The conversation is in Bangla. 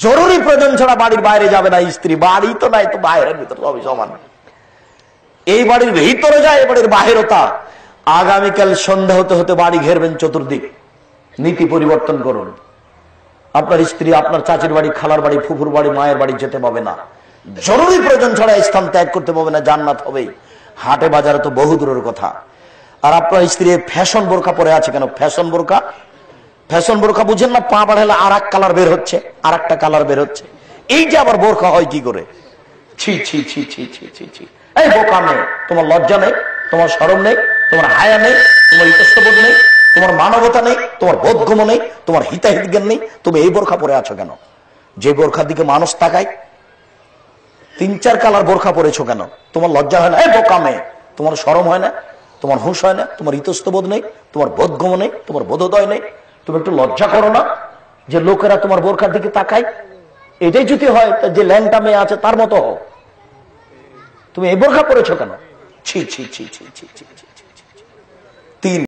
জরুরি প্রয়োজন ছাড়া বাড়ির বাইরে যাবে না স্ত্রী। বাড়ি তো নাই তো বাইরের ভিতরে সবই সমান। এই বাড়ির ভিতরে যায়, এ বাড়ির বাহিরও তা। আগামীকাল সন্ধ্যা হতে হতে বাড়ি ঘেরবেন চতুর্দিক। নীতি পরিবর্তন করুন। আপনার স্ত্রী আপনার চাচির বাড়ি, খালার বাড়ি, ফুফুর বাড়ি, মায়ের বাড়ি যেতে পাবে না। জরুরি প্রয়োজন ছাড়া স্থান ত্যাগ করতে পাবে না, জান্নাত হবেই। হাটে বাজারে তো বহু দূরের কথা। আর আপনার স্ত্রী ফ্যাশন বোরকা পরে আছে কেন? ফ্যাশন বোরকা, ফ্যাশন বোরকা বুঝেন না? পা বাড়ালে আর এক কালার বের হচ্ছে, আর একটা কালার বের হচ্ছে। এই যে আবার বোরকা হয় কি করে? ছি ছি ছি ছি ছি ছি ছি। এই বোকা মেয়ে, তোমার লজ্জা নেই, তোমার শরম নেই, তোমার হায়া নেই, তোমার ইতস্তবোধ নেই, তোমার মানবতা নেই, তোমার বোধগম্য নেই, তোমার হিতাহিত জ্ঞান নেই। তুমি এই বোরখা পরে আছো কেন? যে বোরখার দিকে মানুষ তাকায়, 3-4 কালার বোরখা পরেছো কেন? তোমার লজ্জা হয় না? এই বোকা মেয়ে, তোমার শরম হয় না, তোমার হুঁশ হয় না, তোমার ইতস্তবোধ নেই, তোমার বোধগম্য নেই, তোমার বোধোদয় নেই? তুমি একটু লজ্জা করো না যে লোকেরা তোমার বোরখার দিকে তাকায়? এটাই যদি হয় যে ল্যাংটা মেয়ে আছে তার মতো হও। তুমি এই বোরখা পরেছো কেন? ছি ছি ছি ছি ছি ছি ছি। 3